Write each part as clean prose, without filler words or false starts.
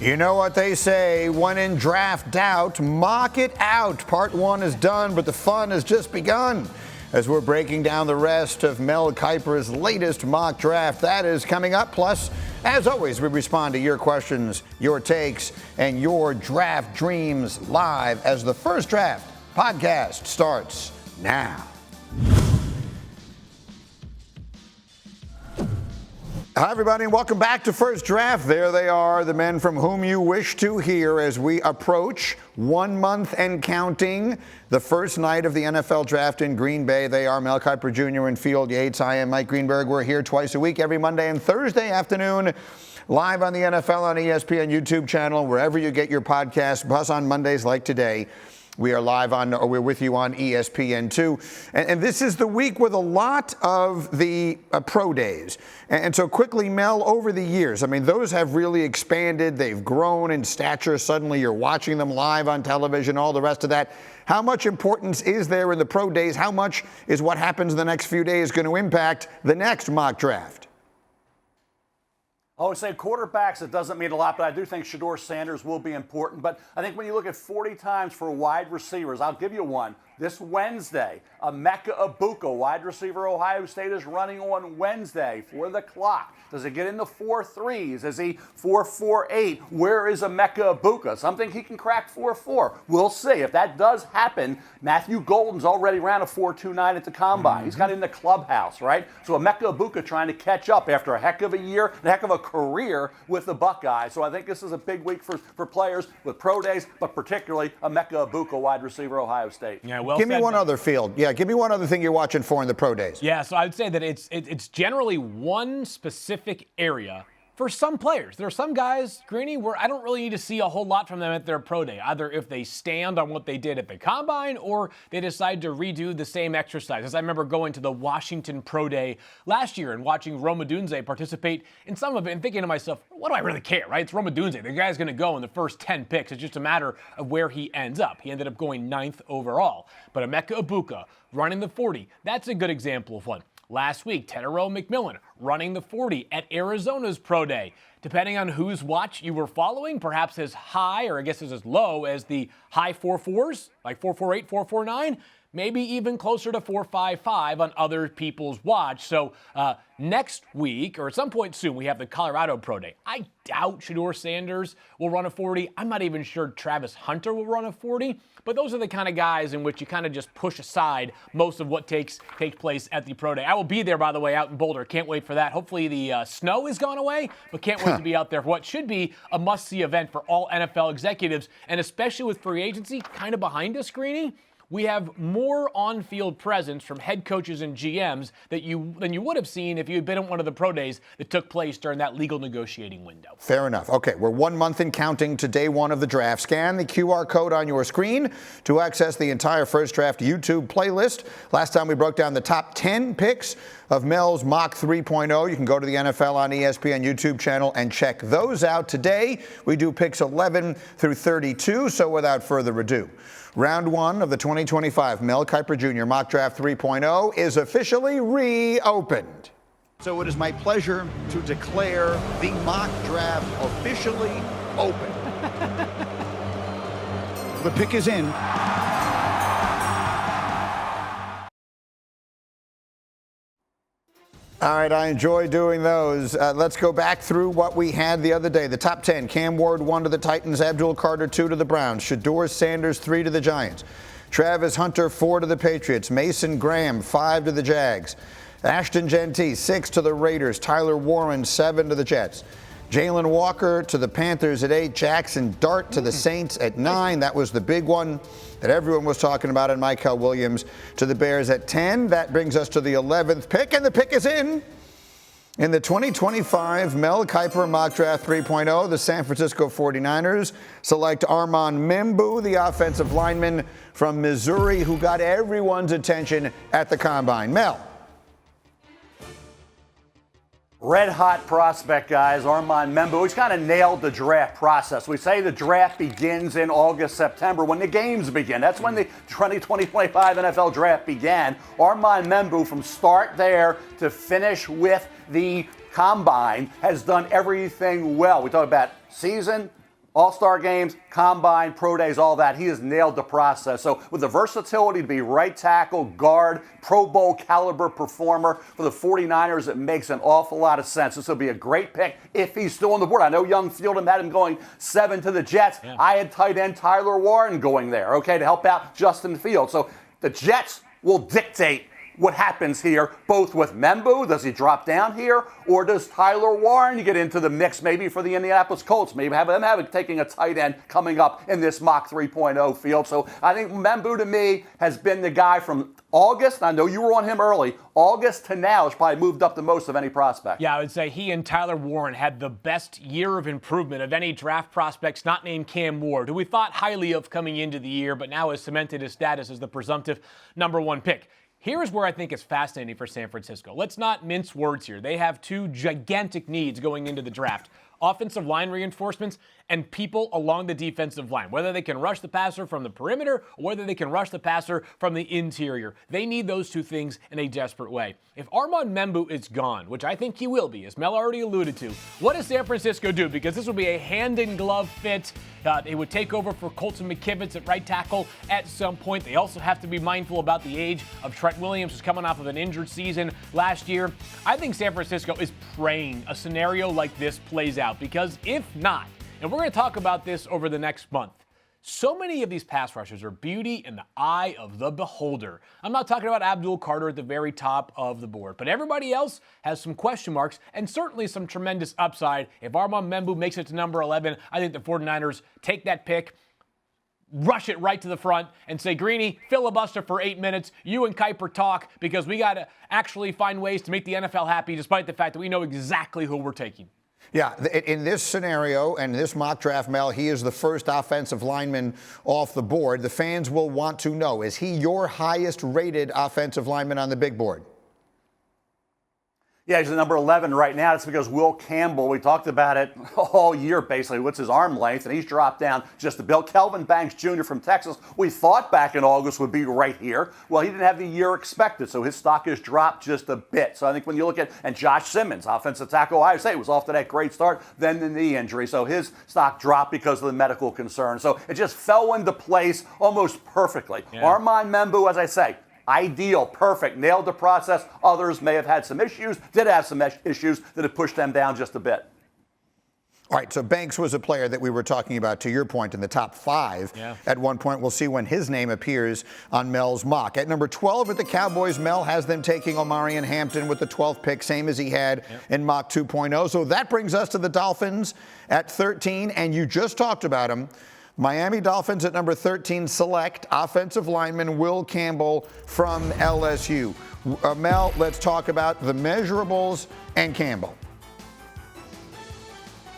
You know what they say, when in draft doubt, mock it out. Part 1 is done, but the fun has just begun. As we're breaking down the rest of Mel Kiper's latest mock draft, that is coming up. Plus, as always, we respond to your questions, your takes, and your draft dreams live as the First Draft podcast starts now. Hi, everybody, and welcome back to First Draft. There they are, the men from whom you wish to hear as we approach 1 month and counting the first night of the NFL Draft in Green Bay. They are Mel Kiper Jr. and Field Yates. I am Mike Greenberg. We're here twice a week, every Monday and Thursday afternoon, live on the NFL on ESPN YouTube channel, wherever you get your podcasts, plus on Mondays like today. We are live on, or we're with you on ESPN2. And this is the week with a lot of the pro days. And so quickly, Mel, over the years, I mean, those have really expanded. They've grown in stature. Suddenly you're watching them live on television, all the rest of that. How much importance is there in the pro days? How much is what happens in the next few days going to impact the next mock draft? I would say quarterbacks, it doesn't mean a lot, but I do think Shedeur Sanders will be important. But I think when you look at 40 times for wide receivers, I'll give you one. This Wednesday, Emeka Egbuka, wide receiver, Ohio State, is running on Wednesday for the clock. Does he get in the 4.3s? Is he 4.48? Where is Emeka Egbuka? Something he can crack 4.4. We'll see. If that does happen, Matthew Golden's already ran a 4.29 at the Combine. He's got in the clubhouse, right? So Emeka Egbuka trying to catch up after a heck of a year, a heck of a career with the Buckeyes. So I think this is a big week for players with pro days, but particularly Emeka Egbuka, wide receiver, Ohio State. Yeah, well give me one other field. Yeah, give me one other thing you're watching for in the pro days. Yeah, so I would say that it's generally one specific area for some players. There are some guys, Greeny, where I don't really need to see a whole lot from them at their pro day, either if they stand on what they did at the Combine or they decide to redo the same exercises. I remember going to the Washington Pro Day last year and watching Rome Odunze participate in some of it and thinking to myself, what do I really care, right? It's Rome Odunze. The guy's going to go in the first 10 picks. It's just a matter of where he ends up. He ended up going 9th overall. But Emeka Egbuka running the 40, that's a good example of one. Last week, Tetairoa McMillan running the 40 at Arizona's Pro Day. Depending on whose watch you were following, perhaps as high, or I guess as low as the high 4.4s, like 4.48, 4.49, maybe even closer to 4.55 on other people's watch. So next week, or at some point soon, we have the Colorado Pro Day. I doubt Shedeur Sanders will run a 40. I'm not even sure Travis Hunter will run a 40. But those are the kind of guys in which you kind of just push aside most of what takes place at the Pro Day. I will be there, by the way, out in Boulder. Can't wait for that. Hopefully the snow has gone away, but can't wait to be out there for what should be a must-see event for all NFL executives, and especially with free agency kind of behind us, Greeny. We have more on-field presence from head coaches and GMs than you would have seen if you had been at one of the pro days that took place during that legal negotiating window. Fair enough. Okay, we're 1 month and counting to day one of the draft. Scan the QR code on your screen to access the entire First Draft YouTube playlist. Last time we broke down the top 10 picks of Mel's Mock 3.0. You can go to the NFL on ESPN YouTube channel and check those out. Today, we do picks 11 through 32, so without further ado, Round 1 of the 2025 Mel Kiper Jr. Mock Draft 3.0 is officially reopened. So it is my pleasure to declare the mock draft officially open. The pick is in. All right, I enjoy doing those. Let's go back through what we had the other day. The top 10, Cam Ward 1 to the Titans, Abdul Carter 2 to the Browns, Shedeur Sanders 3 to the Giants, Travis Hunter 4 to the Patriots, Mason Graham 5 to the Jags, Ashton Genty 6 to the Raiders, Tyler Warren 7 to the Jets, Jalen Walker to the Panthers at 8, Jackson Dart to the Saints at 9. That was the big one that everyone was talking about, and Michael Williams to the Bears at 10. That brings us to the 11th pick, and the pick is in. In the 2025 Mel Kiper Mock Draft 3.0, the San Francisco 49ers select Armand Membou, the offensive lineman from Missouri, who got everyone's attention at the Combine. Mel. Red-hot prospect, guys, Armand Membou. He's kind of nailed the draft process. We say the draft begins in August, September, when the games begin. That's when the 2020-25 NFL draft began. Armand Membou, from start there to finish with the Combine, has done everything well. We talk about season, All-star games, combine, pro days, all that. He has nailed the process. So with the versatility to be right tackle, guard, Pro Bowl caliber performer for the 49ers, it makes an awful lot of sense. This will be a great pick if he's still on the board. I know Young Fieldham had him going 7 to the Jets. Yeah. I had tight end Tyler Warren going there, okay, to help out Justin Fields. So the Jets will dictate what happens here, both with Membou, does he drop down here, or does Tyler Warren get into the mix maybe for the Indianapolis Colts? Maybe have them taking a tight end coming up in this mock 3.0 field. So I think Membou to me has been the guy from August. I know you were on him early. August to now has probably moved up the most of any prospect. Yeah, I would say he and Tyler Warren had the best year of improvement of any draft prospects not named Cam Ward, who we thought highly of coming into the year, but now has cemented his status as the presumptive number 1 pick. Here's where I think it's fascinating for San Francisco. Let's not mince words here. They have 2 gigantic needs going into the draft: offensive line reinforcements and people along the defensive line, whether they can rush the passer from the perimeter or whether they can rush the passer from the interior. They need those 2 things in a desperate way. If Armand Membou is gone, which I think he will be, as Mel already alluded to, what does San Francisco do? Because this will be a hand-in-glove fit. It would take over for Colston McKivitz at right tackle at some point. They also have to be mindful about the age of Trent Williams, who's coming off of an injured season last year. I think San Francisco is praying a scenario like this plays out, because if not, and we're going to talk about this over the next month, so many of these pass rushers are beauty in the eye of the beholder. I'm not talking about Abdul Carter at the very top of the board, but everybody else has some question marks and certainly some tremendous upside. If Armand Membou makes it to number 11, I think the 49ers take that pick, rush it right to the front, and say, Greeny, filibuster for 8 minutes. You and Kiper talk, because we got to actually find ways to make the NFL happy, despite the fact that we know exactly who we're taking. Yeah, in this scenario and this mock draft, Mel, he is the first offensive lineman off the board. The fans will want to know, is he your highest rated offensive lineman on the big board? Yeah, he's at number 11 right now. It's because Will Campbell, we talked about it all year basically, what's his arm length, and he's dropped down just a bit. Kelvin Banks Jr. from Texas, we thought back in August would be right here. Well, he didn't have the year expected, so his stock has dropped just a bit. So I think when you look at, and Josh Simmons, offensive tackle, Ohio State, was off to that great start, then the knee injury. So his stock dropped because of the medical concern. So it just fell into place almost perfectly. Yeah. Armand Membou, as I say, ideal, perfect, nailed the process. Others may have had some issues, did have some issues that have pushed them down just a bit. All right, so Banks was a player that we were talking about, to your point, in the top 5 at one point. We'll see when his name appears on Mel's mock. At number 12 at the Cowboys, Mel has them taking Omarion Hampton with the 12th pick, same as he had in mock 2.0. So that brings us to the Dolphins at 13, and you just talked about him. Miami Dolphins at number 13 select offensive lineman Will Campbell from LSU. Mel, let's talk about the measurables and Campbell.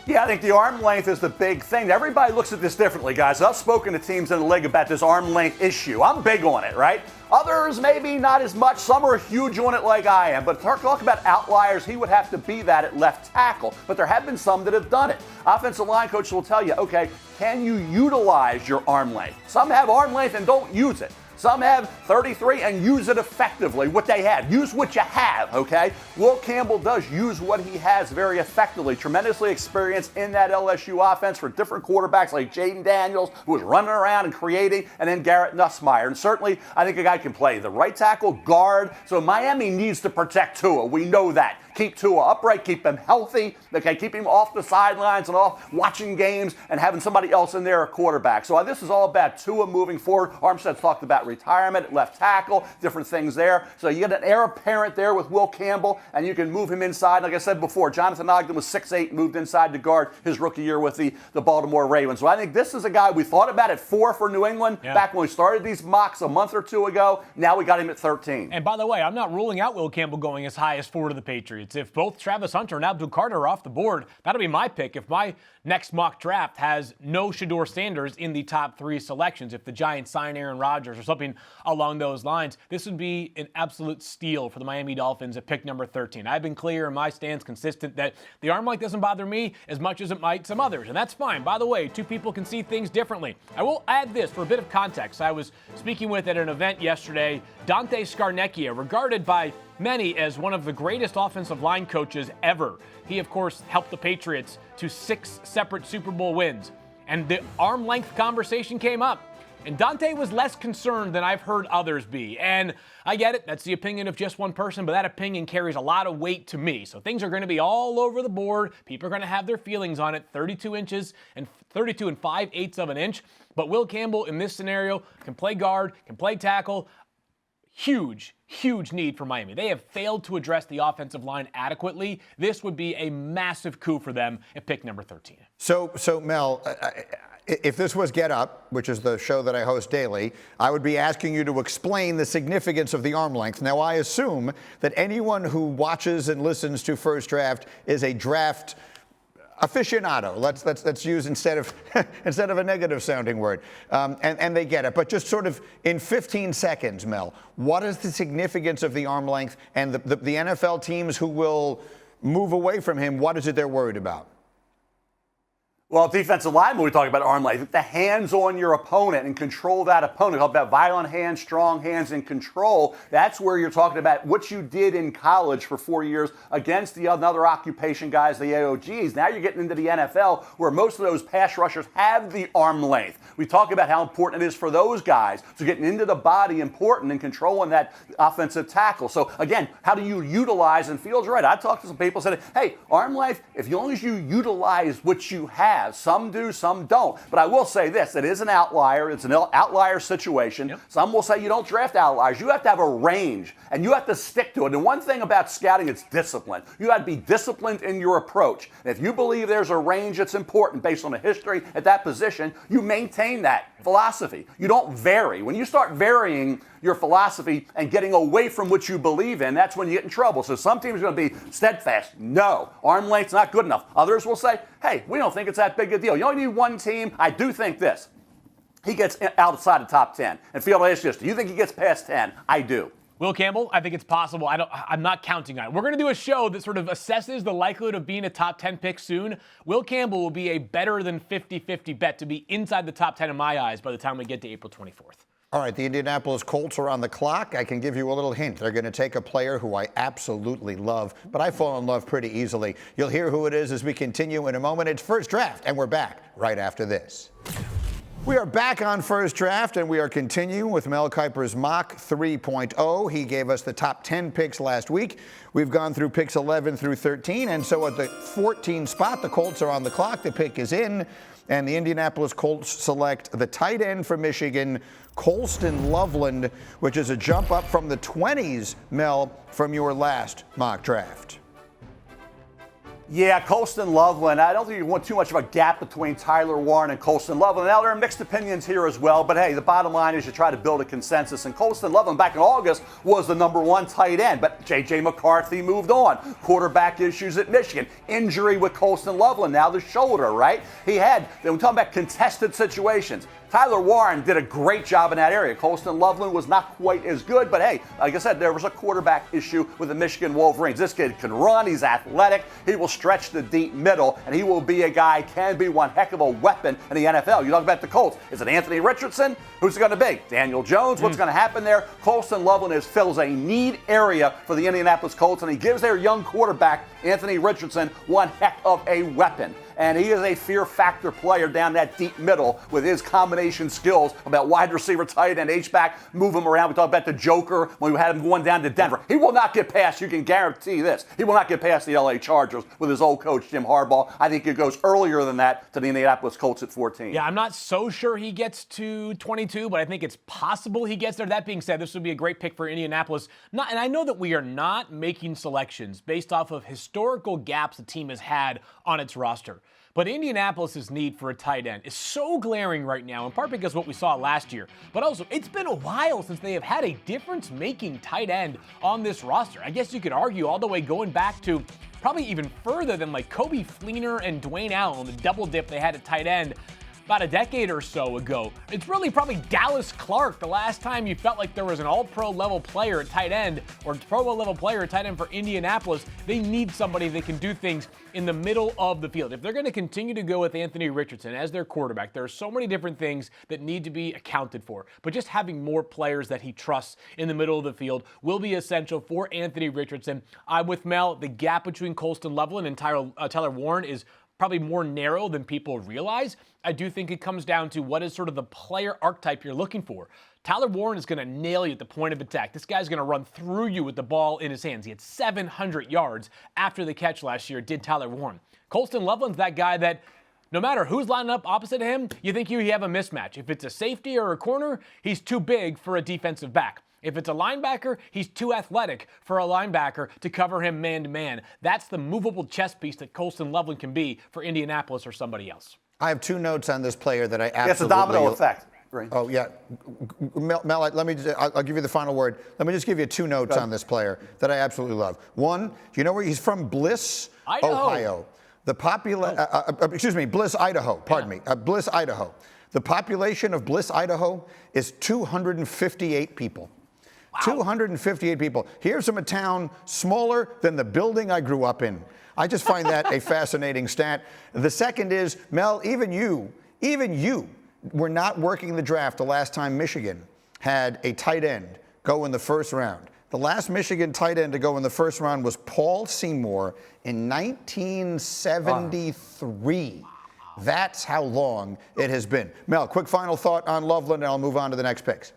Yeah, I think the arm length is the big thing. Everybody looks at this differently, guys. I've spoken to teams in the league about this arm length issue. I'm big on it, right? Others maybe not as much. Some are huge on it like I am. But talk about outliers, he would have to be that at left tackle. But there have been some that have done it. Offensive line coaches will tell you, okay, can you utilize your arm length? Some have arm length and don't use it. Some have 33 and use it effectively, what they have. Use what you have, okay? Will Campbell does use what he has very effectively. Tremendously experienced in that LSU offense for different quarterbacks like Jaden Daniels, who was running around and creating, and then Garrett Nussmeier. And certainly, I think a guy can play the right tackle, guard. So Miami needs to protect Tua. We know that. Keep Tua upright, keep him healthy, okay, keep him off the sidelines and off watching games and having somebody else in there at quarterback. So this is all about Tua moving forward. Armstead's talked about retirement at left tackle, different things there. So you get an heir apparent there with Will Campbell, and you can move him inside. Like I said before, Jonathan Ogden was 6'8", moved inside to guard his rookie year with the Baltimore Ravens. So I think this is a guy we thought about at 4 for New England back when we started these mocks a month or two ago. Now we got him at 13. And by the way, I'm not ruling out Will Campbell going as high as 4 to the Patriots. If both Travis Hunter and Abdul Carter are off the board, that'll be my pick. If my next mock draft has no Shedeur Sanders in the top 3 selections, if the Giants sign Aaron Rodgers or something along those lines, this would be an absolute steal for the Miami Dolphins at pick number 13. I've been clear in my stance, consistent, that the arm length doesn't bother me as much as it might some others, and that's fine. By the way, 2 people can see things differently. I will add this for a bit of context. I was speaking with at an event yesterday Dante Scarnecchia, regarded by many as one of the greatest offensive line coaches ever. He, of course, helped the Patriots to 6 separate Super Bowl wins. And the arm length conversation came up. And Dante was less concerned than I've heard others be. And I get it, that's the opinion of just one person, but that opinion carries a lot of weight to me. So things are going to be all over the board. People are going to have their feelings on it. 32 inches and 32 and 5/8 of an inch. But Will Campbell in this scenario can play guard, can play tackle. Huge need for Miami. They have failed to address the offensive line adequately. This would be a massive coup for them at pick number 13. So Mel, if this was Get Up, which is the show that I host daily, I would be asking you to explain the significance of the arm length. Now, I assume that anyone who watches and listens to First Draft is a draft aficionado. Let's use instead of a negative sounding word, and they get it. But just sort of in 15 seconds, Mel, what is the significance of the arm length, and the NFL teams who will move away from him? What is it they're worried about? Well, defensive lineman, we talk about arm length. The hands on your opponent and control that opponent. Talk about violent hands, strong hands, and control. That's where you're talking about what you did in college for 4 years against the another occupation guys, the AOGs. Now you're getting into the NFL where most of those pass rushers have the arm length. We talk about how important it is for those guys. So getting into the body, important, and controlling that offensive tackle. So again, how do you utilize, and Fields right. I talked to some people said, hey, arm length, as long as you utilize what you have, some do, some don't. But I will say this, it is an outlier. It's an outlier situation. Yep. Some will say you don't draft outliers. You have to have a range, and you have to stick to it. And one thing about scouting, it's discipline. You have to be disciplined in your approach. And if you believe there's a range that's important based on the history at that position, you maintain that philosophy. You don't vary. When you start varying your philosophy and getting away from what you believe in, that's when you get in trouble. So some teams are going to be steadfast. No, arm length's not good enough. Others will say, hey, we don't think it's that big a deal. You only need one team. I do think this. He gets outside the top 10. And Field asks this, do you think he gets past 10? I do. Will Campbell, I think it's possible. I'm not counting on it. We're going to do a show that sort of assesses the likelihood of being a top 10 pick soon. Will Campbell will be a better than 50-50 bet to be inside the top 10 in my eyes by the time we get to April 24th. All right, the Indianapolis Colts are on the clock. I can give you a little hint. They're going to take a player who I absolutely love, but I fall in love pretty easily. You'll hear who it is as we continue in a moment. It's First Draft, and we're back right after this. We are back on First Draft, and we are continuing with Mel Kiper's Mock 3.0. He gave us the top 10 picks last week. We've gone through picks 11 through 13, and so at the 14 spot, the Colts are on the clock. The pick is in, and the Indianapolis Colts select the tight end from Michigan, Colston Loveland, which is a jump up from the 20s, Mel, from your last mock draft. Yeah, Colston Loveland. I don't think you want too much of a gap between Tyler Warren and Colston Loveland. Now, there are mixed opinions here as well, but hey, the bottom line is you try to build a consensus. And Colston Loveland back in August was the #1 tight end, but J.J. McCarthy moved on. Quarterback issues at Michigan. Injury with Colston Loveland, now the shoulder, right? We're talking about contested situations. Tyler Warren did a great job in that area. Colston Loveland was not quite as good, but hey, like I said, there was a quarterback issue with the Michigan Wolverines. This kid can run, he's athletic, he will stretch the deep middle, and he will be a guy, can be one heck of a weapon in the NFL. You talk about the Colts. Is it Anthony Richardson? Who's it going to be? Daniel Jones? What's going to happen there? Colston Loveland fills a need area for the Indianapolis Colts, and he gives their young quarterback, Anthony Richardson, one heck of a weapon. And he is a fear factor player down that deep middle with his combination skills about wide receiver, tight end, H-back, move him around. We talked about the Joker when we had him going down to Denver. He will not get past, you can guarantee this, he will not get past the LA Chargers with his old coach, Jim Harbaugh. I think it goes earlier than that to the Indianapolis Colts at 14. Yeah, I'm not so sure he gets to 22, but I think it's possible he gets there. That being said, this would be a great pick for Indianapolis. And I know that we are not making selections based off of historical gaps the team has had on its roster. But Indianapolis' need for a tight end is so glaring right now, in part because of what we saw last year. But also, it's been a while since they have had a difference-making tight end on this roster. I guess you could argue all the way going back to probably even further than like Coby Fleener and Dwayne Allen, the double dip they had at tight end about a decade or so ago. It's really probably Dallas Clark the last time you felt like there was an all-pro level player at tight end or Pro Bowl level player at tight end for Indianapolis. They need somebody that can do things in the middle of the field. If they're going to continue to go with Anthony Richardson as their quarterback, there are so many different things that need to be accounted for. But just having more players that he trusts in the middle of the field will be essential for Anthony Richardson. I'm with Mel. The gap between Colston Loveland and Tyler Warren is probably more narrow than people realize. I do think it comes down to what is sort of the player archetype you're looking for. Tyler Warren is going to nail you at the point of attack. This guy's going to run through you with the ball in his hands. He had 700 yards after the catch last year, did Tyler Warren. Colston Loveland's that guy that no matter who's lining up opposite him, you think you have a mismatch. If it's a safety or a corner, he's too big for a defensive back. If it's a linebacker, he's too athletic for a linebacker to cover him man-to-man. That's the movable chess piece that Colston Loveland can be for Indianapolis or somebody else. I have 2 notes on this player that I absolutely... It's a domino effect. Right. Oh, yeah. Mel, I'll give you the final word. Let me just give you 2 notes on this player that I absolutely love. One, do you know where he's from? Bliss, Ohio. The Bliss, Idaho. Pardon me. Bliss, Idaho. The population of Bliss, Idaho is 258 people. Wow. 258 people. Here's from a town smaller than the building I grew up in. I just find that a fascinating stat. The second is, Mel, even you were not working the draft the last time Michigan had a tight end go in the first round. The last Michigan tight end to go in the first round was Paul Seymour in 1973. Wow. That's how long it has been. Mel, quick final thought on Loveland, and I'll move on to the next picks.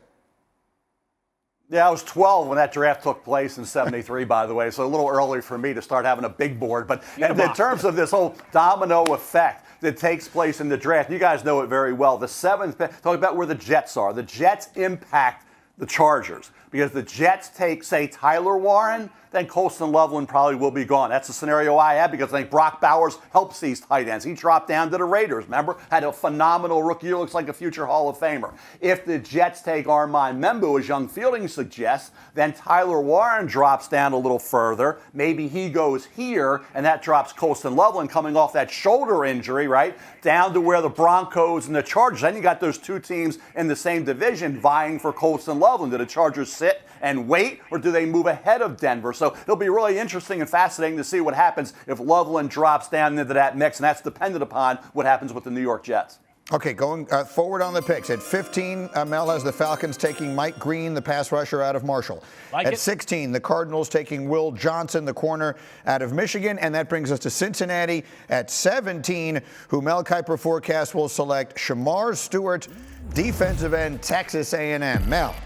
Yeah, I was 12 when that draft took place in 73, by the way, so a little early for me to start having a big board. But in terms of this whole domino effect that takes place in the draft, you guys know it very well. The 7th pick, talk about where the Jets are. The Jets impact the Chargers because the Jets take, say, Tyler Warren, then Colston Loveland probably will be gone. That's the scenario I had because I think Brock Bowers helps these tight ends. He dropped down to the Raiders, remember? Had a phenomenal rookie year, looks like a future Hall of Famer. If the Jets take Armand Membou, as Young Fielding suggests, then Tyler Warren drops down a little further. Maybe he goes here, and that drops Colston Loveland coming off that shoulder injury, right, down to where the Broncos and the Chargers. Then you got those 2 teams in the same division vying for Colston Loveland. Do the Chargers sit and wait, or do they move ahead of Denver? So it'll be really interesting and fascinating to see what happens if Loveland drops down into that mix, and that's dependent upon what happens with the New York Jets. Okay, going forward on the picks. At 15, Mel has the Falcons taking Mike Green, the pass rusher out of Marshall. At 16, the Cardinals taking Will Johnson, the corner out of Michigan. And that brings us to Cincinnati at 17, who Mel Kiper forecasts will select Shemar Stewart, defensive end, Texas A&M. Mel.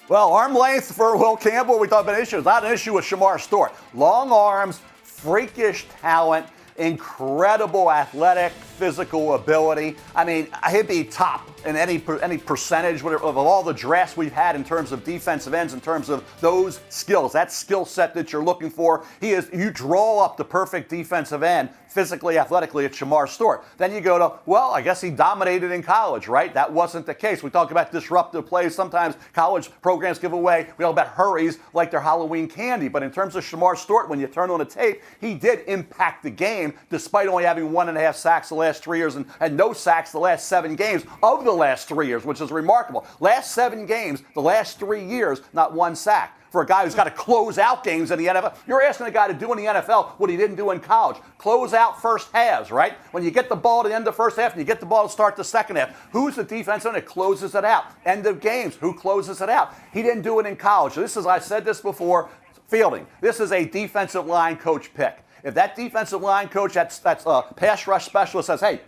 Well, arm length for Will Campbell, we talked about issues. Not an issue with Shemar Stewart. Long arms, freakish talent, incredible athletic, physical ability. I mean, he'd be top in any percentage of all the drafts we've had in terms of defensive ends, in terms of those skills, that skill set that you're looking for. You draw up the perfect defensive end, physically, athletically, at Shemar Stewart. Then you go to, well, I guess he dominated in college, right? That wasn't the case. We talk about disruptive plays. Sometimes college programs give away, we talk about hurries like they're Halloween candy. But in terms of Shemar Stewart, when you turn on the tape, he did impact the game despite only having 1.5 sacks the last 3 years and no sacks the last 7 games of the last 3 years, which is remarkable. Last 7 games, the last 3 years, not 1 sack. For a guy who's got to close out games in the NFL. You're asking a guy to do in the NFL what he didn't do in college. Close out first halves, right? When you get the ball at the end of the first half and you get the ball to start the second half, who's the defense that closes it out? End of games, who closes it out? He didn't do it in college. I said this before, Fielding. This is a defensive line coach pick. If that defensive line coach, that's a pass rush specialist, says, hey,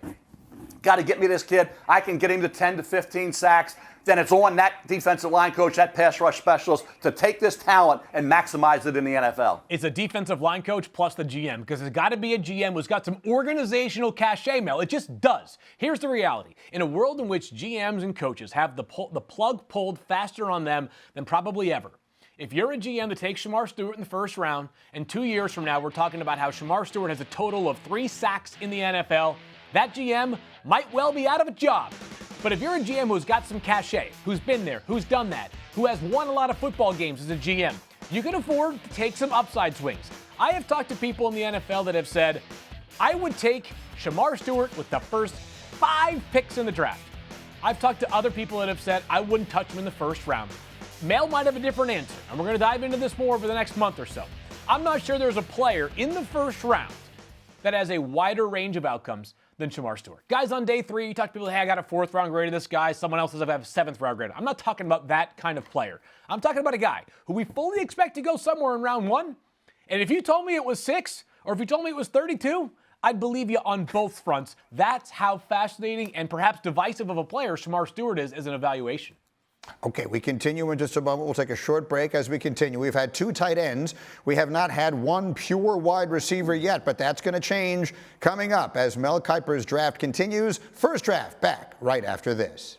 got to get me this kid, I can get him to 10 to 15 sacks, then it's on that defensive line coach, that pass rush specialist, to take this talent and maximize it in the NFL. It's a defensive line coach plus the GM, because it's got to be a GM who's got some organizational cachet, Mel. It just does. Here's the reality. In a world in which GMs and coaches have the plug pulled faster on them than probably ever, if you're a GM that takes Shemar Stewart in the first round, and 2 years from now we're talking about how Shemar Stewart has a total of 3 sacks in the NFL, that GM might well be out of a job. But if you're a GM who's got some cachet, who's been there, who's done that, who has won a lot of football games as a GM, you can afford to take some upside swings. I have talked to people in the NFL that have said, I would take Shemar Stewart with the first 5 picks in the draft. I've talked to other people that have said, I wouldn't touch him in the first round. Mel might have a different answer, and we're going to dive into this more over the next month or so. I'm not sure there's a player in the first round that has a wider range of outcomes than Shemar Stewart. Guys, on day 3, you talk to people, hey, I got a 4th round grade of this guy. Someone else says I have a 7th round grade. I'm not talking about that kind of player. I'm talking about a guy who we fully expect to go somewhere in round 1. And if you told me it was 6 or if you told me it was 32, I'd believe you on both fronts. That's how fascinating and perhaps divisive of a player Shemar Stewart is as an evaluation. Okay, we continue in just a moment. We'll take a short break as we continue. We've had 2 tight ends. We have not had one pure wide receiver yet, but that's going to change coming up as Mel Kiper's draft continues. First Draft back right after this.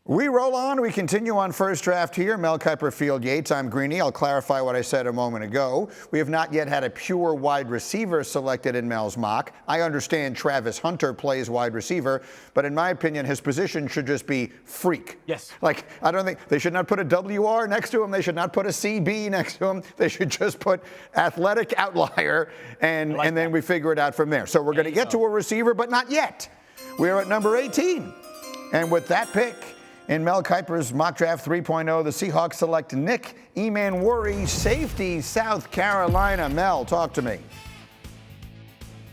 We roll on. We continue on First Draft here. Mel Kiper, Field Yates. I'm Greeny. I'll clarify what I said a moment ago. We have not yet had a pure wide receiver selected in Mel's mock. I understand Travis Hunter plays wide receiver, but in my opinion, his position should just be freak. Yes. Like, I don't think they should not put a WR next to him. They should not put a CB next to him. They should just put athletic outlier, and then we figure it out from there. So we're going to get to a receiver, but not yet. We're at number 18. And with that pick, in Mel Kiper's mock draft 3.0, the Seahawks select Nick Emmanwori, safety, South Carolina. Mel, talk to me.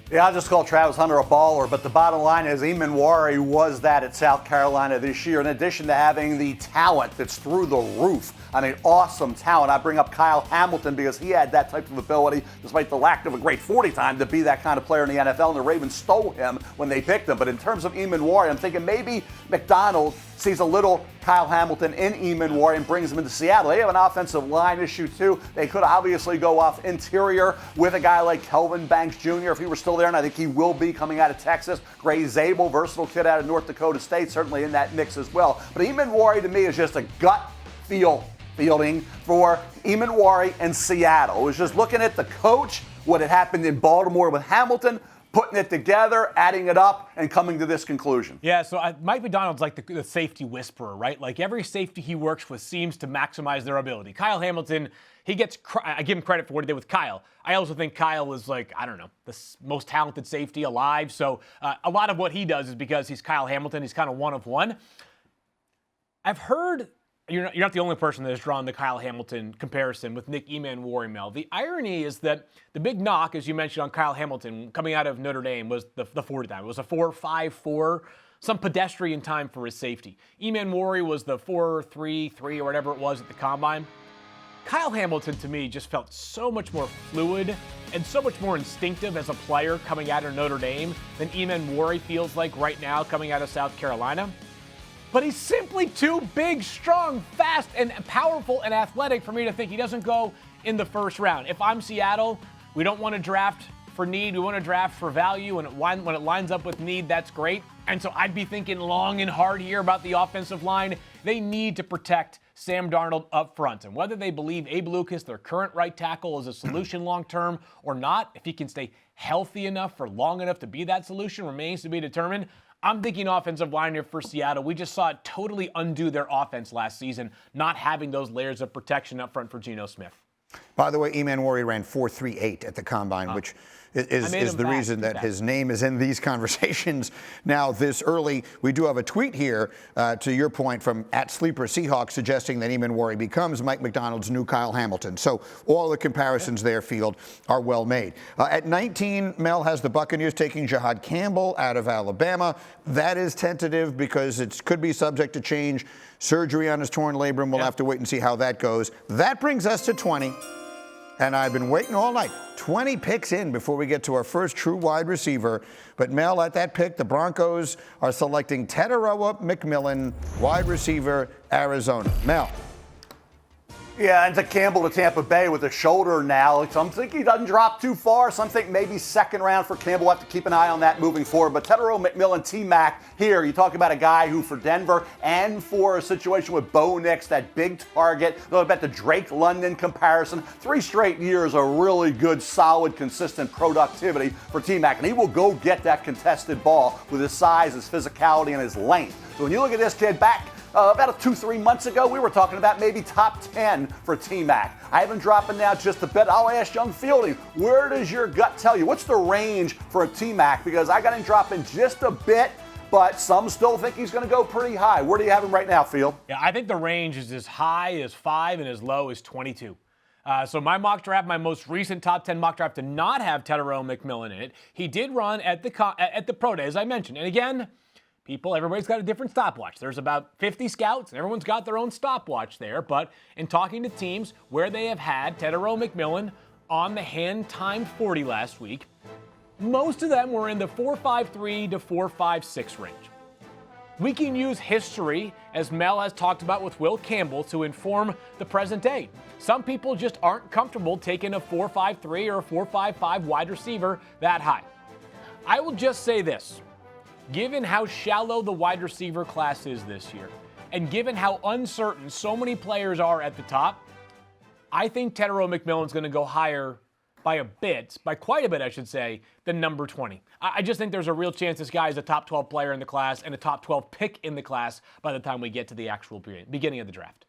Yeah, I'll just call Travis Hunter a baller, but the bottom line is Emmanwori was that at South Carolina this year, in addition to having the talent that's through the roof. I mean, awesome talent. I bring up Kyle Hamilton because he had that type of ability, despite the lack of a great 40 time, to be that kind of player in the NFL, and the Ravens stole him when they picked him. But in terms of Emmanwori, I'm thinking maybe McDonald sees a little Kyle Hamilton in Emmanwori and brings him into Seattle. They have an offensive line issue, too. They could obviously go off interior with a guy like Kelvin Banks Jr. if he were still there, and I think he will be coming out of Texas. Gray Zabel, versatile kid out of North Dakota State, certainly in that mix as well. But Emmanwori, to me, is just a gut fielding for Emmanwori and Seattle. It was just looking at the coach, what had happened in Baltimore with Hamilton, putting it together, adding it up, and coming to this conclusion. Yeah, so Mike McDonald's like the safety whisperer, right? Like every safety he works with seems to maximize their ability. Kyle Hamilton, I give him credit for what he did with Kyle. I also think Kyle is like, I don't know, the most talented safety alive. So a lot of what he does is because he's Kyle Hamilton. He's kind of one of one. I've heard... You're not the only person that has drawn the Kyle Hamilton comparison with Nick Emmanwori, Mel. The irony is that the big knock, as you mentioned, on Kyle Hamilton coming out of Notre Dame was the 40 time. It was a 4.54, some pedestrian time for his safety. Emmanwori was the 4.33 or whatever it was at the combine. Kyle Hamilton, to me, just felt so much more fluid and so much more instinctive as a player coming out of Notre Dame than Emmanwori feels like right now coming out of South Carolina. But he's simply too big, strong, fast, and powerful and athletic for me to think he doesn't go in the first round. If I'm Seattle, we don't want to draft for need. We want to draft for value. And when it lines up with need, that's great. And so I'd be thinking long and hard here about the offensive line. They need to protect Sam Darnold up front. And whether they believe Abe Lucas, their current right tackle, is a solution long term or not, if he can stay healthy enough for long enough to be that solution, remains to be determined. I'm thinking offensive line here for Seattle. We just saw it totally undo their offense last season, not having those layers of protection up front for Geno Smith. By the way, Emmanwori ran 4.38 at the combine, which is the reason that his name is in these conversations now this early. We do have a tweet here, to your point, from @Sleeper Seahawks suggesting that Emmanwori becomes Mike McDonald's new Kyle Hamilton. So all the comparisons there, Field, are well made. At 19, Mel has the Buccaneers taking Jahad Campbell out of Alabama. That is tentative because it could be subject to change. Surgery on his torn labrum. We'll have to wait and see how that goes. That brings us to 20. And I've been waiting all night. 20 picks in before we get to our first true wide receiver. But Mel, at that pick, the Broncos are selecting Tetairoa McMillan, wide receiver, Arizona. Mel. Yeah, and to Campbell to Tampa Bay with a shoulder now. Some think he doesn't drop too far. Some think maybe second round for Campbell. We'll have to keep an eye on that moving forward. But Tetairoa McMillan, T-Mac here. You talk about a guy who for Denver and for a situation with Bo Nix, that big target. Look about the Drake London comparison. 3 straight years of really good, solid, consistent productivity for T-Mac. And he will go get that contested ball with his size, his physicality, and his length. So when you look at this kid back, about 2-3 months ago, we were talking about maybe top 10 for T-Mac. I have him dropping now just a bit. I'll ask Young Fielding, where does your gut tell you? What's the range for a T-Mac? Because I got him dropping just a bit, but some still think he's going to go pretty high. Where do you have him right now, Field? Yeah, I think the range is as high as 5 and as low as 22. So my mock draft, my most recent top 10 mock draft, did not have Tetairoa McMillan in it. He did run at the Pro Day, as I mentioned. And again, everybody's got a different stopwatch. There's about 50 scouts, and everyone's got their own stopwatch there. But in talking to teams where they have had Tetairoa McMillan on the hand timed 40 last week. Most of them were in the 4.53 to 4.56 range. We can use history, as Mel has talked about with Will Campbell, to inform the present day. Some people just aren't comfortable taking a 4.53 or a 4.55 wide receiver that high. I will just say this. Given how shallow the wide receiver class is this year, and given how uncertain so many players are at the top, I think Tetairoa McMillan's going to go higher by quite a bit, I should say, than number 20. I just think there's a real chance this guy is a top 12 player in the class and a top 12 pick in the class by the time we get to the actual beginning of the draft.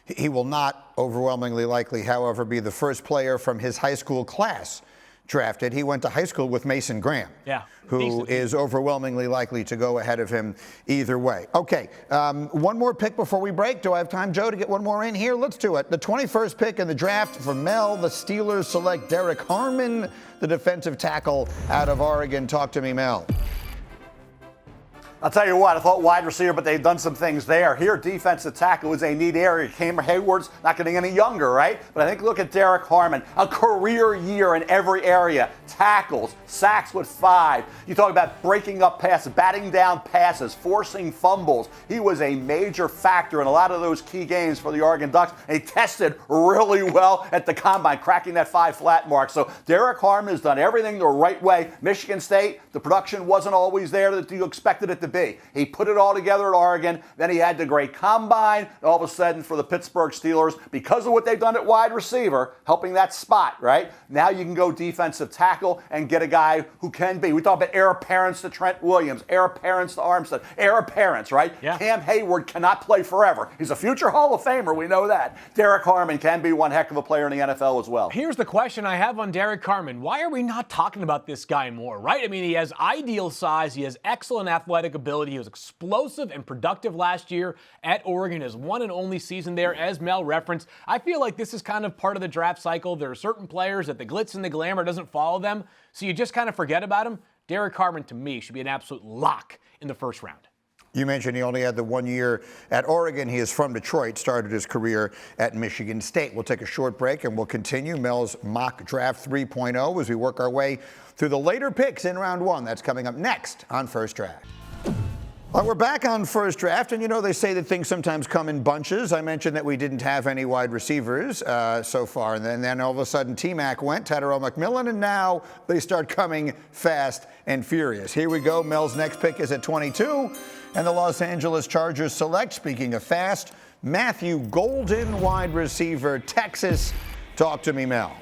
He will not overwhelmingly likely, however, be the first player from his high school class drafted. He went to high school with Mason Graham, who is overwhelmingly likely to go ahead of him either way. Okay, one more pick before we break. Do I have time, Joe, to get one more in here? Let's do it. The 21st pick in the draft for Mel, the Steelers select Derrick Harmon, the defensive tackle out of Oregon. Talk to me, Mel. I'll tell you what, I thought wide receiver, but they've done some things there. Here, defensive tackle is a neat area. Cameron Hayward's not getting any younger, right? But I think look at Derrick Harmon, a career year in every area. Tackles, sacks with 5. You talk about breaking up passes, batting down passes, forcing fumbles. He was a major factor in a lot of those key games for the Oregon Ducks, and he tested really well at the combine, cracking that 5 flat mark. So Derrick Harmon has done everything the right way. Michigan State, the production wasn't always there that you expected it to be. He put it all together at Oregon. Then he had the great combine. All of a sudden, for the Pittsburgh Steelers, because of what they've done at wide receiver, helping that spot, right? Now you can go defensive tackle and get a guy who can be. We talk about heir apparents to Trent Williams, heir apparents to Armstead, heir apparents, right? Yeah. Cam Hayward cannot play forever. He's a future Hall of Famer. We know that. Derrick Harmon can be one heck of a player in the NFL as well. Here's the question I have on Derrick Harmon. Why are we not talking about this guy more, right? I mean, he has ideal size. He has excellent athletic ability. He was explosive and productive last year at Oregon, his one and only season there, as Mel referenced. I feel like this is kind of part of the draft cycle. There are certain players that the glitz and the glamour doesn't follow them, so you just kind of forget about him. Derrick Harmon, to me, should be an absolute lock in the first round. You mentioned he only had the 1 year at Oregon. He is from Detroit, started his career at Michigan State. We'll take a short break and we'll continue Mel's mock draft 3.0 as we work our way through the later picks in round 1. That's coming up next on First Draft. Well, we're back on First Draft, and you know they say that things sometimes come in bunches. I mentioned that we didn't have any wide receivers so far, and then all of a sudden T-Mac went, Tetairoa McMillan, and now they start coming fast and furious. Here we go. Mel's next pick is at 22, and the Los Angeles Chargers select, speaking of fast, Matthew Golden, wide receiver, Texas. Talk to me, Mel.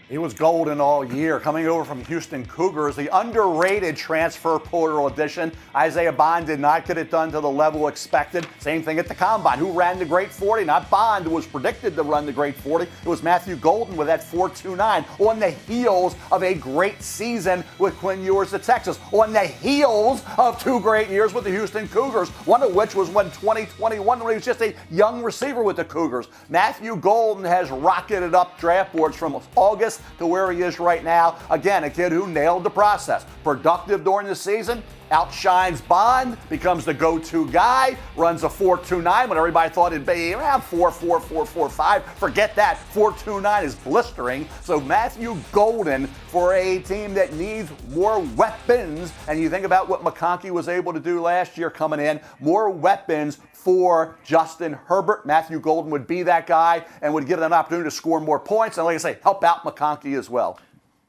He was golden all year, coming over from Houston Cougars, the underrated transfer portal addition. Isaiah Bond did not get it done to the level expected. Same thing at the Combine. Who ran the great 40? Not Bond, who was predicted to run the great 40. It was Matthew Golden with that 4.29 on the heels of a great season with Quinn Ewers at Texas, on the heels of 2 great years with the Houston Cougars, one of which was when 2021 when he was just a young receiver with the Cougars. Matthew Golden has rocketed up draft boards from August to where he is right now. Again, a kid who nailed the process. Productive during the season, outshines Bond, becomes the go-to guy, runs a 4.29 when everybody thought it'd be around 4.4, 4.45. Forget that. 4.29 is blistering. So Matthew Golden for a team that needs more weapons. And you think about what McConkey was able to do last year coming in, more weapons for Justin Herbert. Matthew Golden would be that guy and would give them an opportunity to score more points. And like I say, help out McConkey as well.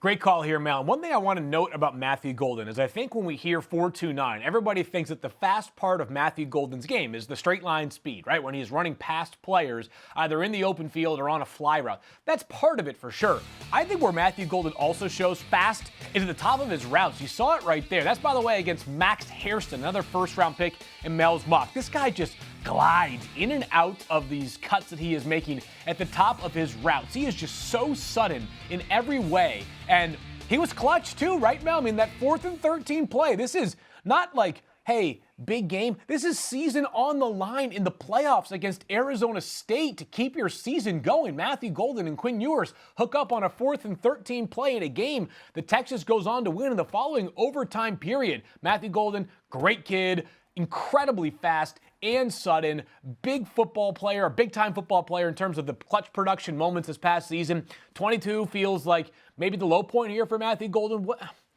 Great call here, Mel. One thing I want to note about Matthew Golden is I think when we hear 4.29, everybody thinks that the fast part of Matthew Golden's game is the straight line speed, right? When he's running past players, either in the open field or on a fly route. That's part of it for sure. I think where Matthew Golden also shows fast is at the top of his routes. You saw it right there. That's, by the way, against Max Hairston, another first-round pick in Mel's mock. This guy just glides in and out of these cuts that he is making at the top of his routes. He is just so sudden in every way. And he was clutch too, right, Mel? I mean, that 4th and 13 play, this is not like, hey, big game. This is season on the line in the playoffs against Arizona State to keep your season going. Matthew Golden and Quinn Ewers hook up on a 4th and 13 play in a game that Texas goes on to win in the following overtime period. Matthew Golden, great kid. incredibly fast and sudden, big football player, a big-time football player in terms of the clutch production moments this past season. 22 feels like maybe the low point here for Matthew Golden.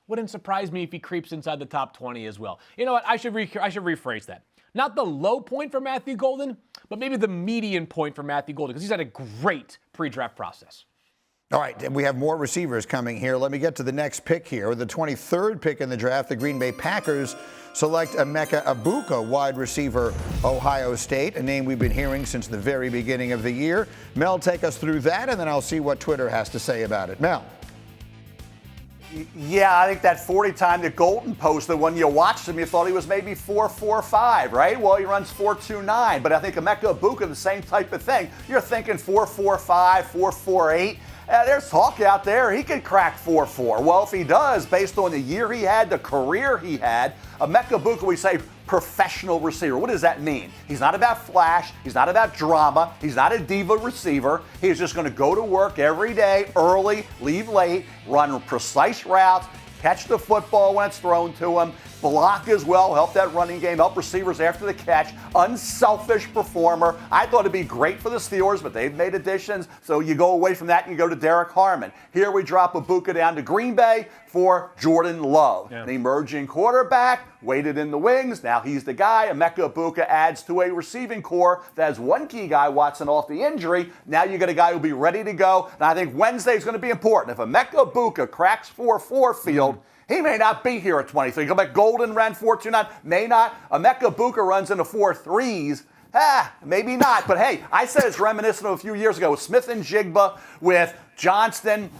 Wouldn't surprise me if he creeps inside the top 20 as well. You know what? I should rephrase that. Not the low point for Matthew Golden, but maybe the median point for Matthew Golden, because he's had a great pre-draft process. All right, and we have more receivers coming here. Let me get to the next pick here. The 23rd pick in the draft, the Green Bay Packers select Emeka Egbuka, wide receiver, Ohio State, a name we've been hearing since the very beginning of the year. Mel, take us through that, and then I'll see what Twitter has to say about it. Mel. Yeah, I think that 40 time that Golden posted, when you watched him, you thought he was maybe 4.45, right? Well, he runs 4.29, but I think Emeka Egbuka, the same type of thing. You're thinking 4.45, 4.48. There's talk out there he could crack 4.4. Well, if he does, based on the year he had, the career he had, Emeka Egbuka, we say professional receiver. What does that mean? He's not about flash. He's not about drama. He's not a diva receiver. He's just going to go to work every day, early, leave late, run precise routes, catch the football when it's thrown to him, block as well, help that running game, help receivers after the catch, unselfish performer. I thought it'd be great for the Steelers, but they've made additions, so you go away from that and you go to Derrick Harmon. Here we drop Egbuka down to Green Bay for Jordan Love, an emerging quarterback, waited in the wings. Now he's the guy. Emeka Egbuka adds to a receiving core that has one key guy, Watson, off the injury. Now you get a guy who'll be ready to go, and I think Wednesday is going to be important. If Emeka Egbuka cracks 4.4 field, he may not be here at 23. Go back, Golden ran 4.29, may not. Emeka Egbuka runs into 4.3s. Maybe not. But hey, I said it's reminiscent of a few years ago with Smith and Jigba, with Johnston,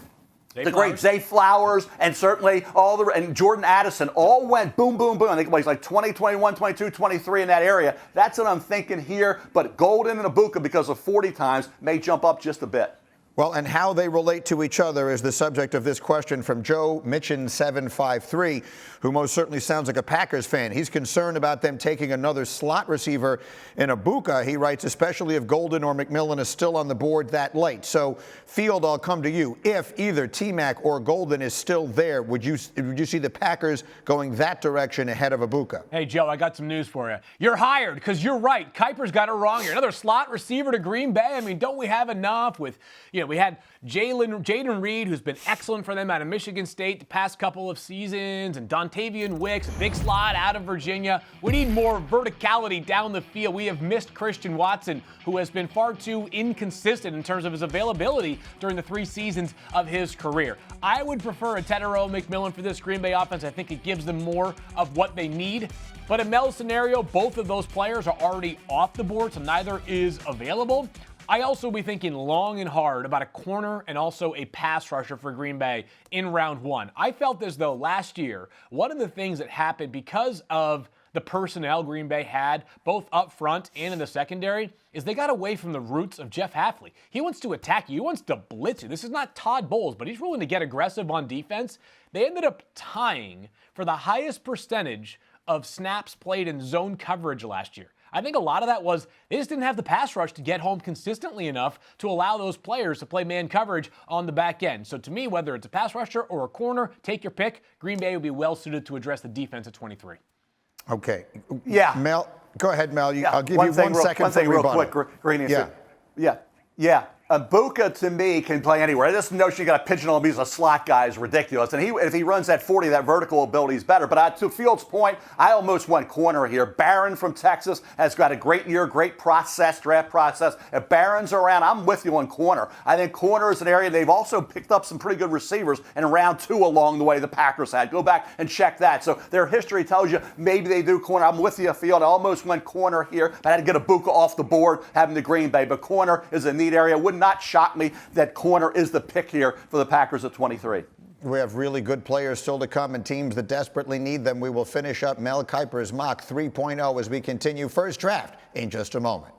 the great Zay Flowers, and certainly and Jordan Addison all went boom, boom, boom. I think it was like 20, 21, 22, 23 in that area. That's what I'm thinking here. But Golden and Egbuka, because of 40 times, may jump up just a bit. Well, and how they relate to each other is the subject of this question from Joe Mitchin753, who most certainly sounds like a Packers fan. He's concerned about them taking another slot receiver in Egbuka. He writes, especially if Golden or McMillan is still on the board that late. So, Field, I'll come to you. If either T-Mac or Golden is still there, would you see the Packers going that direction ahead of Egbuka? Hey, Joe, I got some news for you. You're hired, because you're right. Kiper's got it wrong here. Another slot receiver to Green Bay. I mean, don't we have enough with, we had Jaden Reed, who's been excellent for them out of Michigan State the past couple of seasons, and Dontavian Wicks, a big slot out of Virginia. We need more verticality down the field. We have missed Christian Watson, who has been far too inconsistent in terms of his availability during the 3 seasons of his career. I would prefer a Tetairoa McMillan for this Green Bay offense. I think it gives them more of what they need. But in Mel's scenario, both of those players are already off the board, so neither is available. I also be thinking long and hard about a corner and also a pass rusher for Green Bay in round 1. I felt as though last year, one of the things that happened because of the personnel Green Bay had, both up front and in the secondary, is they got away from the roots of Jeff Hafley. He wants to attack you. He wants to blitz you. This is not Todd Bowles, but he's willing to get aggressive on defense. They ended up tying for the highest percentage of snaps played in zone coverage last year. I think a lot of that was they just didn't have the pass rush to get home consistently enough to allow those players to play man coverage on the back end. So to me, whether it's a pass rusher or a corner, take your pick. Green Bay would be well suited to address the defense at 23. Okay. Yeah. Mel, go ahead, Mel. I'll give you 1 second One thing for real rebuttal. quick, Greeny. Yeah. Egbuka, to me, can play anywhere. This notion you got to pigeonhole him, he's a slot guy, is ridiculous. And if he runs that 40, that vertical ability is better. But to Fields' point, I almost went corner here. Barron from Texas has got a great year, great draft process. If Barron's around, I'm with you on corner. I think corner is an area they've also picked up some pretty good receivers in round 2 along the way the Packers had. Go back and check that. So their history tells you maybe they do corner. I'm with you, Field. I almost went corner here. I had to get Egbuka off the board, having the Green Bay. But corner is a neat area. Would not shock me that corner is the pick here for the Packers at 23. We have really good players still to come and teams that desperately need them. We will finish up Mel Kiper's mock 3.0 as we continue First Draft in just a moment.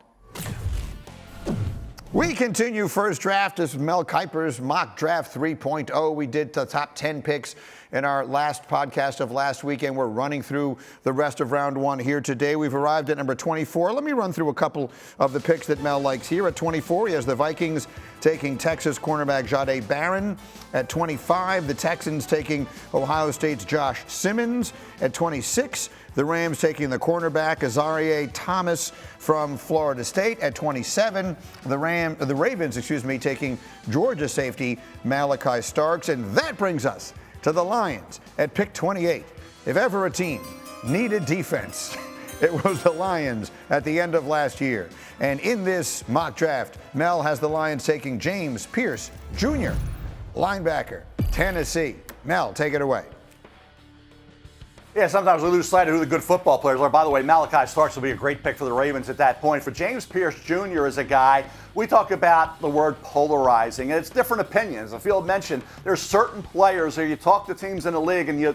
We continue first draft. This is Mel Kiper's Mock Draft 3.0. We did the top 10 picks in our last podcast of last week, and we're running through the rest of round one here today. We've arrived at number 24. Let me run through a couple of the picks that Mel likes here. At 24, he has the Vikings taking Texas cornerback Jahdae Barron. At 25, the Texans taking Ohio State's Josh Simmons. At 26, the Rams taking the cornerback Azareye'h Thomas from Florida State. At 27, the Ravens, taking Georgia safety Malachi Starks. And that brings us to the Lions at pick 28. If ever a team needed defense, it was the Lions at the end of last year. And in this mock draft, Mel has the Lions taking James Pearce Jr., linebacker, Tennessee. Mel, take it away. Yeah, sometimes we lose sight of who the good football players are. By the way, Malachi Starks will be a great pick for the Ravens at that point. For James Pearce Jr. is a guy, we talk about the word polarizing, and it's different opinions. The field mentioned there's certain players where you talk to teams in the league and you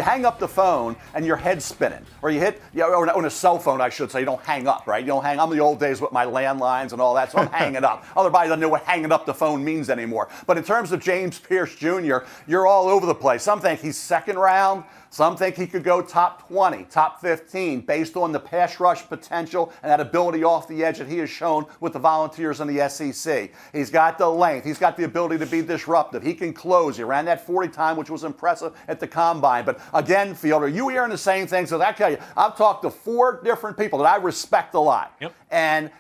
hang up the phone and your head's spinning. Or you hit, or on a cell phone, I should say, you don't hang up, right? You don't hang. I'm the old days with my landlines and all that, so I'm hanging up. Everybody doesn't know what hanging up the phone means anymore. But in terms of James Pearce Jr., you're all over the place. Some think he's second round. Some think he could go top 20, top 15, based on the pass rush potential and that ability off the edge that he has shown with the Volunteers in the SEC. He's got the length. He's got the ability to be disruptive. He can close. He ran that 40 time, which was impressive at the Combine. But again, Fielder, you hearing the same things? So I tell you, I've talked to 4 different people that I respect a lot. Yep. And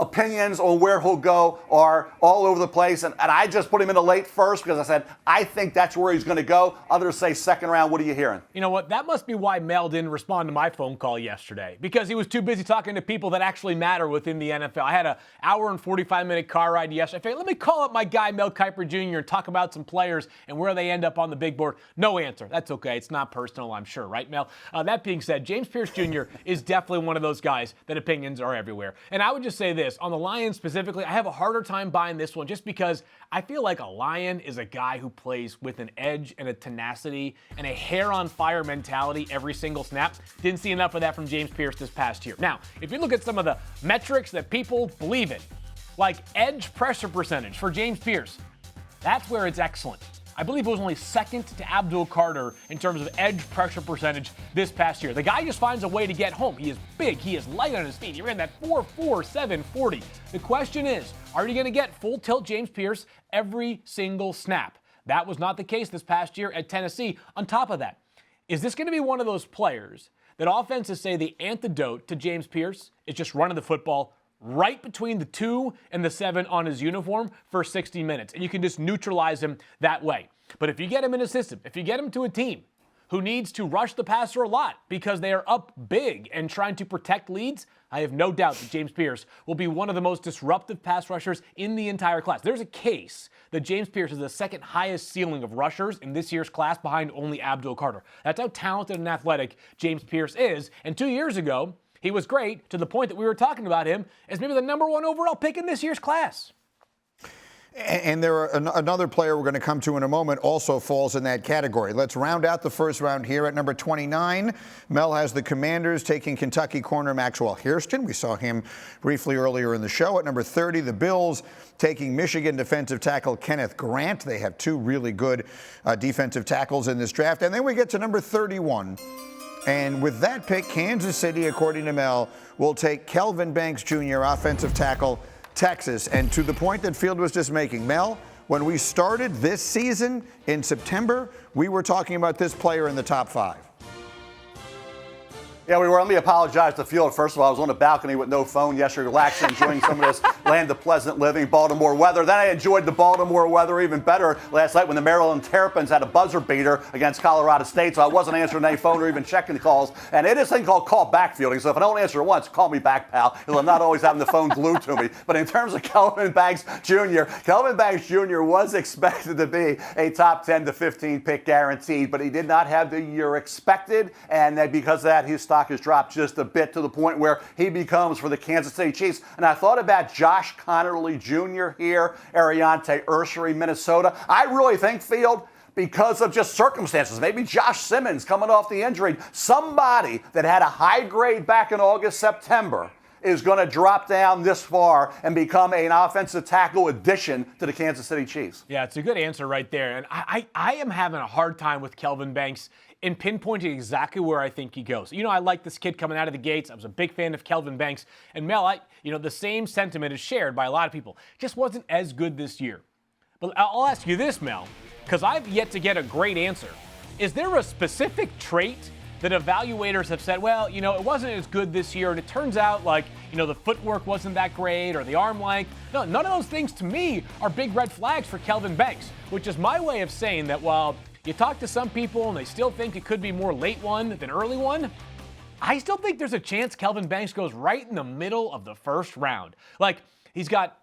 opinions on where he'll go are all over the place. And I just put him in the late first because I said, I think that's where he's going to go. Others say second round. What are you hearing? You know what? That must be why Mel didn't respond to my phone call yesterday, because he was too busy talking to people that actually matter within the NFL. I had an hour and 45-minute car ride yesterday. I figured, let me call up my guy, Mel Kiper Jr., and talk about some players and where they end up on the big board. No answer. That's okay. It's not personal, I'm sure. Right, Mel? That being said, James Pearce Jr. is definitely one of those guys that opinions are everywhere. And I would just say this. On the Lions specifically, I have a harder time buying this one just because I feel like a Lion is a guy who plays with an edge and a tenacity and a hair-on-fire mentality every single snap. Didn't see enough of that from James Pearce this past year. Now, if you look at some of the metrics that people believe in, like edge pressure percentage for James Pearce, that's where it's excellent. I believe it was only second to Abdul Carter in terms of edge pressure percentage this past year. The guy just finds a way to get home. He is big. He is light on his feet. He ran that 4.47 40. The question is, are you going to get full tilt James Pearce every single snap? That was not the case this past year at Tennessee. On top of that, is this going to be one of those players that offenses say the antidote to James Pearce is just running the football right between the 2 and the 7 on his uniform for 60 minutes, and you can just neutralize him that way. But if you get him in a system, if you get him to a team who needs to rush the passer a lot because they are up big and trying to protect leads, I have no doubt that James Pearce will be one of the most disruptive pass rushers in the entire class. There's a case that James Pearce is the second highest ceiling of rushers in this year's class behind only Abdul Carter. That's how talented and athletic James Pearce is. And 2 years ago, he was great to the point that we were talking about him as maybe the number 1 overall pick in this year's class. And there are another player we're going to come to in a moment also falls in that category. Let's round out the first round here at number 29. Mel has the Commanders taking Kentucky corner Maxwell Hairston. We saw him briefly earlier in the show. At number 30, the Bills taking Michigan defensive tackle Kenneth Grant. They have 2 really good defensive tackles in this draft. And then we get to number 31. And with that pick, Kansas City, according to Mel, will take Kelvin Banks Jr., offensive tackle, Texas. And to the point that Field was just making, Mel, when we started this season in September, we were talking about this player in the top 5. Yeah, we were. Let me apologize to Field. First of all, I was on the balcony with no phone yesterday, relaxing, enjoying some of this land of pleasant living, Baltimore weather. Then I enjoyed the Baltimore weather even better last night when the Maryland Terrapins had a buzzer beater against Colorado State, so I wasn't answering any phone or even checking calls. And it is a thing called call back fielding, so if I don't answer it once, call me back, pal, because I'm not always having the phone glued to me. But in terms of Kelvin Banks Jr., Kelvin Banks Jr. was expected to be a top 10 to 15 pick guaranteed, but he did not have the year expected, and because of that, his stock has dropped just a bit to the point where he becomes for the Kansas City Chiefs. And I thought about Josh Connerly Jr. here, Ariante Ursery, Minnesota. I really think, Field, because of just circumstances, maybe Josh Simmons coming off the injury, somebody that had a high grade back in August, September, is going to drop down this far and become an offensive tackle addition to the Kansas City Chiefs? Yeah, it's a good answer right there. And I am having a hard time with Kelvin Banks in pinpointing exactly where I think he goes. You know, I like this kid coming out of the gates. I was a big fan of Kelvin Banks. And Mel, the same sentiment is shared by a lot of people. Just wasn't as good this year. But I'll ask you this, Mel, because I've yet to get a great answer. Is there a specific trait that evaluators have said, well, it wasn't as good this year, and it turns out like, the footwork wasn't that great or the arm length? No, none of those things to me are big red flags for Kelvin Banks, which is my way of saying that while you talk to some people and they still think it could be more late one than early one, I still think there's a chance Kelvin Banks goes right in the middle of the first round. Like, he's got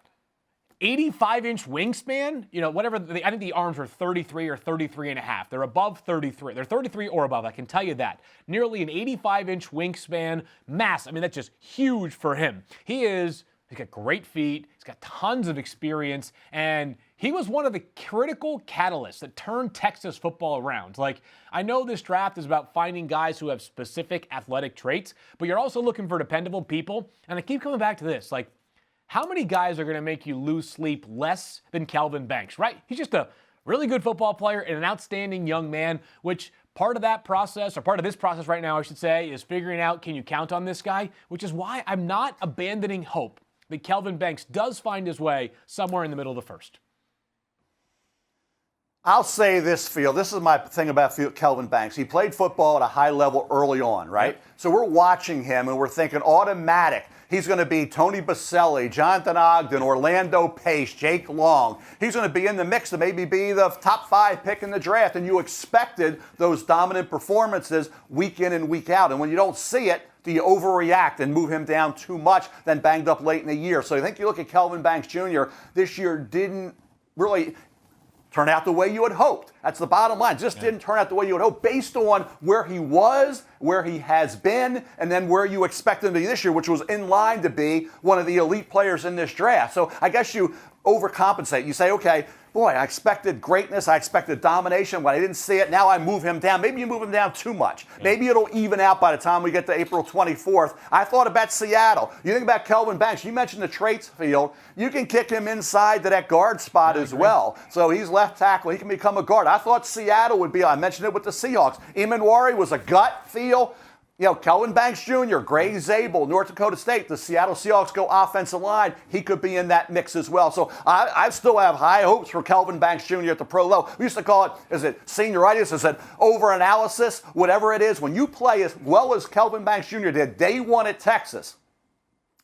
85-inch wingspan, I think the arms are 33 or 33 and a half. They're above 33. They're 33 or above, I can tell you that. Nearly an 85-inch wingspan, mass. I mean, that's just huge for him. He's got great feet. He's got tons of experience, and he was one of the critical catalysts that turned Texas football around. Like, I know this draft is about finding guys who have specific athletic traits, but you're also looking for dependable people, and I keep coming back to this, like, how many guys are going to make you lose sleep less than Kelvin Banks, right? He's just a really good football player and an outstanding young man, which part of that process, or part of this process right now, I should say, is figuring out, can you count on this guy? Which is why I'm not abandoning hope that Kelvin Banks does find his way somewhere in the middle of the first. I'll say this, Field. This is my thing about Kelvin Banks. He played football at a high level early on, right? Yep. So we're watching him and we're thinking automatic. He's going to be Tony Baselli, Jonathan Ogden, Orlando Pace, Jake Long. He's going to be in the mix to maybe be the top 5 pick in the draft. And you expected those dominant performances week in and week out. And when you don't see it, do you overreact and move him down too much, then banged up late in the year? So I think you look at Kelvin Banks Jr. this year didn't really turn out the way you had hoped. That's the bottom line. Just didn't turn out the way you had hoped based on where he was, where he has been, and then where you expect him to be this year, which was in line to be one of the elite players in this draft. So I guess you overcompensate. You say, okay, boy, I expected greatness. I expected domination. When I didn't see it, now I move him down. Maybe you move him down too much. Maybe it'll even out by the time we get to April 24th. I thought about Seattle. You think about Kelvin Banks. You mentioned the traits, Field. You can kick him inside to that guard spot as well. So he's left tackle. He can become a guard. I thought Seattle would be. I mentioned it with the Seahawks. Emmanwori was a gut feel. Kelvin Banks Jr., Gray Zabel, North Dakota State, the Seattle Seahawks go offensive line. He could be in that mix as well. So I still have high hopes for Kelvin Banks Jr. at the pro level. We used to call it, is it senioritis? Is it overanalysis? Whatever it is, when you play as well as Kelvin Banks Jr. did day one at Texas,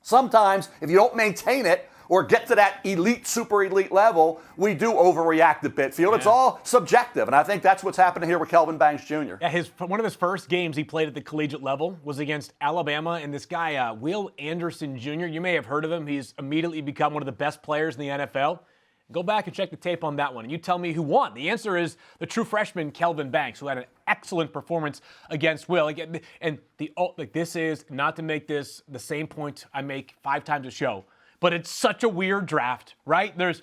sometimes if you don't maintain it, or get to that elite, super elite level, we do overreact a bit, Field. It's all subjective, and I think that's what's happening here with Kelvin Banks Jr. Yeah, one of his first games he played at the collegiate level was against Alabama, and this guy, Will Anderson Jr., you may have heard of him. He's immediately become one of the best players in the NFL. Go back and check the tape on that one, and you tell me who won. The answer is the true freshman Kelvin Banks, who had an excellent performance against Will. And this is, not to make this the same point I make 5 times a show, but it's such a weird draft, right? There's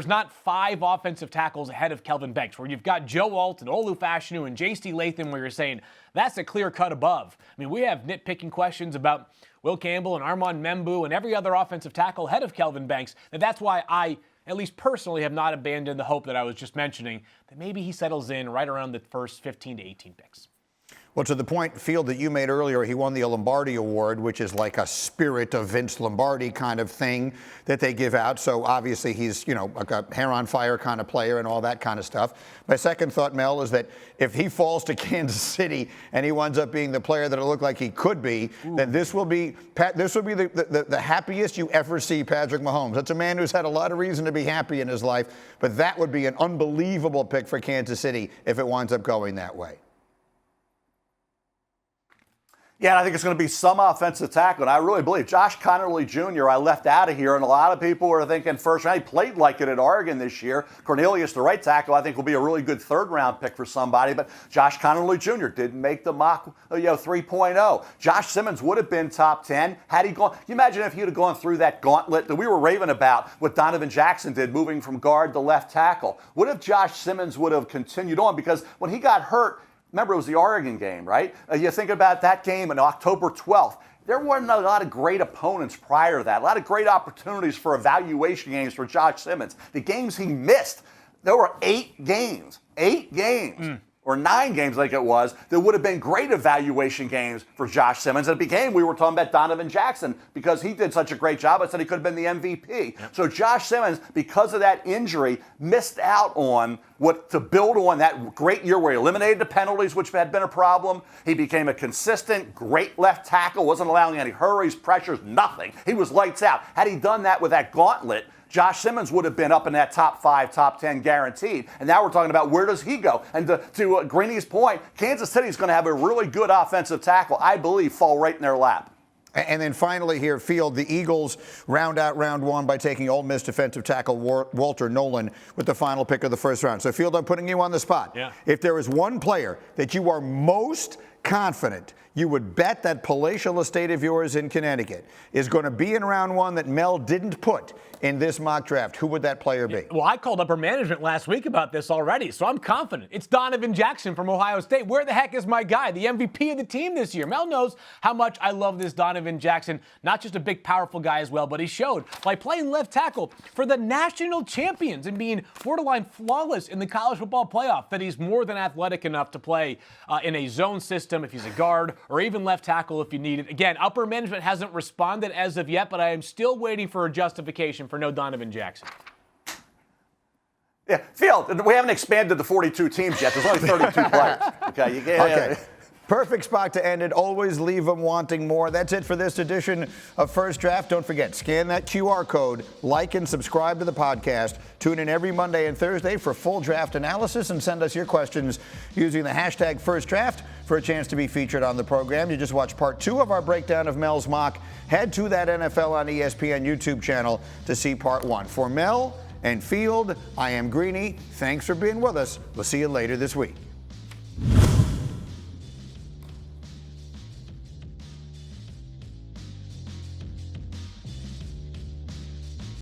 not 5 offensive tackles ahead of Kelvin Banks, where you've got Joe Alt and Olu Fashanu and J.C. Latham, where you're saying that's a clear cut above. I mean, we have nitpicking questions about Will Campbell and Armand Membou and every other offensive tackle ahead of Kelvin Banks. And that's why I, at least personally, have not abandoned the hope that I was just mentioning, that maybe he settles in right around the first 15 to 18 picks. Well, to the point, Field, that you made earlier, he won the Lombardi Award, which is like a Spirit of Vince Lombardi kind of thing that they give out. So obviously he's, like a hair on fire kind of player and all that kind of stuff. My second thought, Mel, is that if he falls to Kansas City and he winds up being the player that it looked like he could be, then this will be the happiest you ever see Patrick Mahomes. That's a man who's had a lot of reason to be happy in his life, but that would be an unbelievable pick for Kansas City if it winds up going that way. Yeah, and I think it's going to be some offensive tackle, and I really believe Josh Connerly Jr. I left out of here, and a lot of people are thinking first round. He played like it at Oregon this year. Cornelius, the right tackle, I think will be a really good third-round pick for somebody, but Josh Connerly Jr. didn't make the mock 3.0. Josh Simmons would have been top 10 had he gone. Can you imagine if he had gone through that gauntlet that we were raving about, what Donovan Jackson did, moving from guard to left tackle? What if Josh Simmons would have continued on? Because when he got hurt, remember, it was the Oregon game, right? You think about that game on October 12th. there weren't a lot of great opponents prior to that, a lot of great opportunities for evaluation games for Josh Simmons. The games he missed, there were 8 games. Or 9 games, like it was, that would have been great evaluation games for Josh Simmons. And it became, we were talking about Donovan Jackson because he did such a great job. I said he could have been the MVP. Yep. So Josh Simmons, because of that injury, missed out on what to build on that great year where he eliminated the penalties, which had been a problem. He became a consistent, great left tackle, wasn't allowing any hurries, pressures, nothing. He was lights out. Had he done that with that gauntlet, Josh Simmons would have been up in that top 5, top 10 guaranteed. And now we're talking about where does he go? And to Greeny's point, Kansas City is going to have a really good offensive tackle, I believe, fall right in their lap. And then finally here, Field, the Eagles round out round 1 by taking Ole Miss defensive tackle Walter Nolan with the final pick of the first round. So, Field, I'm putting you on the spot. Yeah. If there is one player that you are most confident you would bet that palatial estate of yours in Connecticut is going to be in round 1 that Mel didn't put in this mock draft, who would that player be? Well, I called upper management last week about this already, so I'm confident. It's Donovan Jackson from Ohio State. Where the heck is my guy, the MVP of the team this year? Mel knows how much I love this Donovan Jackson. Not just a big, powerful guy as well, but he showed by playing left tackle for the national champions and being borderline flawless in the college football playoff that he's more than athletic enough to play in a zone system if he's a guard or even left tackle if you need it. Again, upper management hasn't responded as of yet, but I am still waiting for a justification for no Donovan Jackson. Yeah, Field, we haven't expanded the 42 teams yet. There's only 32 players. Okay, okay. Perfect spot to end it. Always leave them wanting more. That's it for this edition of First Draft. Don't forget, scan that QR code, like and subscribe to the podcast. Tune in every Monday and Thursday for full draft analysis and send us your questions using the hashtag First Draft for a chance to be featured on the program. You just watched part 2 of our breakdown of Mel's mock. Head to that NFL on ESPN YouTube channel to see part 1. For Mel and Field, I am Greeny. Thanks for being with us. We'll see you later this week.